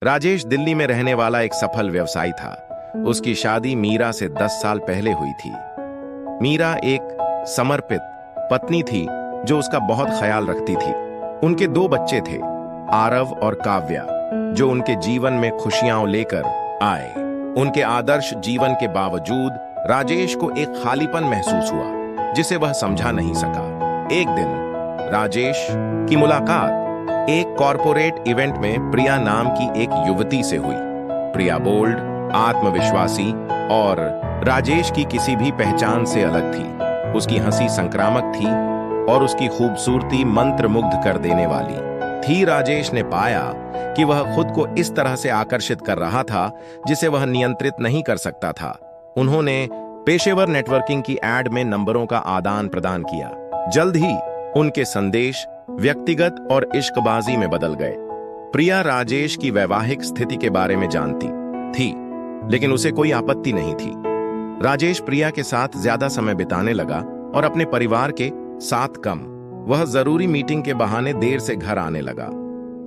राजेश दिल्ली में रहने वाला एक सफल व्यवसायी था। उसकी शादी मीरा से 10 साल पहले हुई थी। मीरा एक समर्पित पत्नी थी जो उसका बहुत ख्याल रखती थी। उनके 2 बच्चे थे, आरव और काव्या, जो उनके जीवन में खुशियां लेकर आए। उनके आदर्श जीवन के बावजूद राजेश को एक खालीपन महसूस हुआ जिसे वह समझा नहीं सका। एक दिन राजेश की मुलाकात एक कॉरपोरेट इवेंट में प्रिया नाम की एक युवती से हुई। प्रिया बोल्ड, आत्मविश्वासी और राजेश की किसी भी पहचान से अलग थी। उसकी हंसी संक्रामक थी और उसकी खूबसूरती मंत्रमुग्ध कर देने वाली थी। राजेश ने पाया कि वह खुद को इस तरह से आकर्षित कर रहा था जिसे वह नियंत्रित नहीं कर सकता था। उन्होंने पेशेवर नेटवर्किंग की एड में नंबरों का आदान प्रदान किया। जल्द ही उनके संदेश व्यक्तिगत और इश्कबाजी में बदल गए। प्रिया राजेश की वैवाहिक स्थिति के बारे में जानती थी, लेकिन उसे कोई आपत्ति नहीं थी। राजेश प्रिया के साथ ज्यादा समय बिताने लगा और अपने परिवार के साथ कम। वह जरूरी मीटिंग के बहाने देर से घर आने लगा।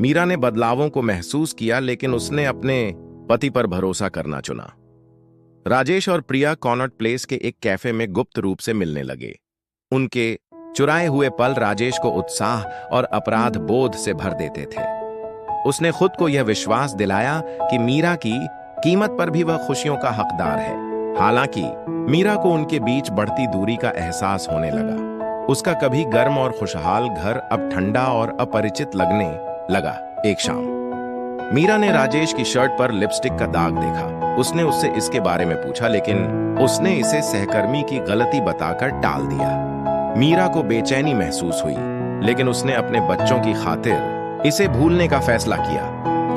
मीरा ने बदलावों को महसूस किया, लेकिन उसने अपने पति पर भरोसा करना चुना। राजेश और प्रिया कॉनॉट प्लेस के एक कैफे में गुप्त रूप से मिलने लगे। उनके चुराए हुए पल राजेश को उत्साह और अपराध बोध से भर देते थे। उसने खुद को यह विश्वास दिलाया कि मीरा की कीमत पर भी वह खुशियों का हकदार है। हालांकि मीरा को उनके बीच बढ़ती दूरी का एहसास होने लगा। उसका कभी गर्म और खुशहाल घर अब ठंडा और अपरिचित लगने लगा। एक शाम मीरा ने राजेश की शर्ट पर लिपस्टिक का दाग देखा। उसने उससे इसके बारे में पूछा, लेकिन उसने इसे सहकर्मी की गलती बताकर टाल दिया। मीरा को बेचैनी महसूस हुई, लेकिन उसने अपने बच्चों की खातिर इसे भूलने का फैसला किया।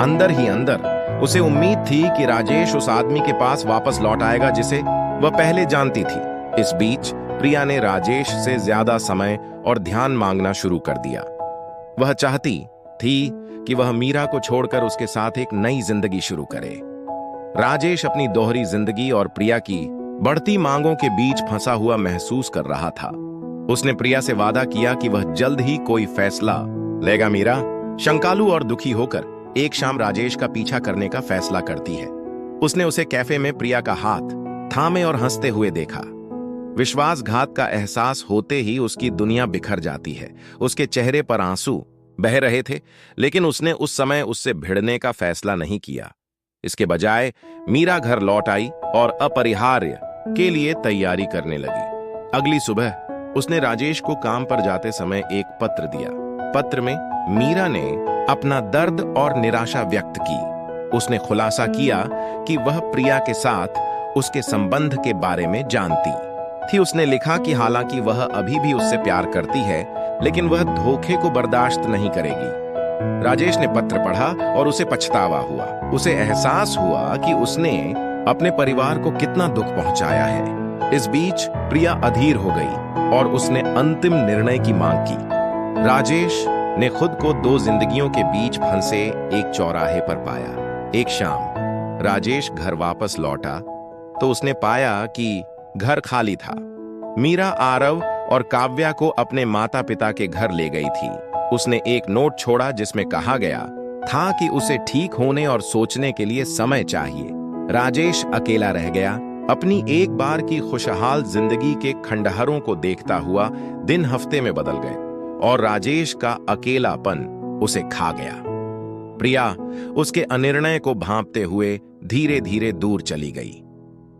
अंदर ही अंदर उसे उम्मीद थी कि राजेश उस आदमी के पास वापस लौट आएगा जिसे वह पहले जानती थी। इस बीच प्रिया ने राजेश से ज्यादा समय और ध्यान मांगना शुरू कर दिया। वह चाहती थी कि वह मीरा को छोड़कर उसके साथ एक नई जिंदगी शुरू करे। राजेश अपनी दोहरी जिंदगी और प्रिया की बढ़ती मांगों के बीच फंसा हुआ महसूस कर रहा था। उसने प्रिया से वादा किया कि वह जल्द ही कोई फैसला लेगा। मीरा शंकालु और दुखी होकर एक शाम राजेश का पीछा करने का फैसला करती है। उसने उसे कैफे में प्रिया का हाथ थामे और हंसते हुए देखा। विश्वासघात का एहसास होते ही उसकी दुनिया बिखर जाती है। उसके चेहरे पर आंसू बह रहे थे, लेकिन उसने उस समय उससे भिड़ने का फैसला नहीं किया। इसके बजाय मीरा घर लौट आई और अपरिहार्य के लिए तैयारी करने लगी। अगली सुबह उसने राजेश को काम पर जाते समय एक पत्र दिया। पत्र में मीरा ने अपना दर्द और निराशा व्यक्त की। उसने खुलासा किया कि वह प्रिया के साथ उसके संबंध के बारे में जानती थी। उसने लिखा कि हालांकि वह अभी भी उससे प्यार करती है, लेकिन वह धोखे को बर्दाश्त नहीं करेगी। राजेश ने पत्र पढ़ा और उसे पछतावा हुआ। उसे एहसास हुआ कि उसने अपने परिवार को कितना दुख पहुंचाया है। इस बीच प्रिया अधीर हो गई और उसने अंतिम निर्णय की मांग की। राजेश ने खुद को 2 जिंदगियों के बीच फंसे एक चौराहे पर पाया। एक शाम राजेश घर वापस लौटा तो उसने पाया कि घर खाली था। मीरा आरव और काव्या को अपने माता पिता के घर ले गई थी। उसने एक नोट छोड़ा जिसमें कहा गया था कि उसे ठीक होने और सोचने के लिए समय चाहिए। राजेश अकेला रह गया, अपनी एक बार की खुशहाल जिंदगी के खंडहरों को देखता हुआ। दिन हफ्ते में बदल गए और राजेश का अकेलापन उसे खा गया। प्रिया उसके अनिर्णय को भांपते हुए धीरे धीरे दूर चली गई।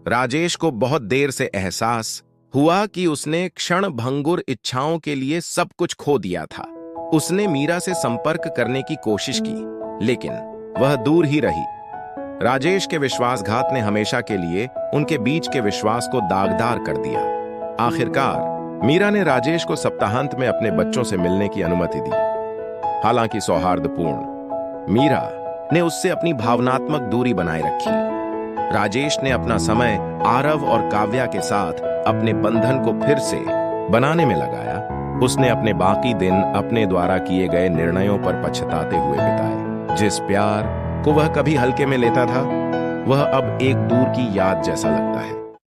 राजेश को बहुत देर से एहसास हुआ कि उसने क्षण भंगुर इच्छाओं के लिए सब कुछ खो दिया था। उसने मीरा से संपर्क करने की कोशिश की, लेकिन वह दूर ही रही। राजेश के विश्वासघात ने हमेशा के लिए उनके बीच के विश्वास को दागदार कर दिया। आखिरकार मीरा ने राजेश को सप्ताहांत में अपने बच्चों से मिलने की अनुमति दी। हालांकि सौहार्दपूर्ण, मीरा ने उससे अपनी भावनात्मक दूरी बनाए रखी। राजेश ने अपना समय आरव और काव्या के साथ अपने बंधन को फिर से बनाने में लगाया। उसने अपने बाकी दिन अपने द्वारा किए गए निर्णयों पर पछताते हुए बिताए। जिस प्यार को वह कभी हल्के में लेता था, वह अब एक दूर की याद जैसा लगता है।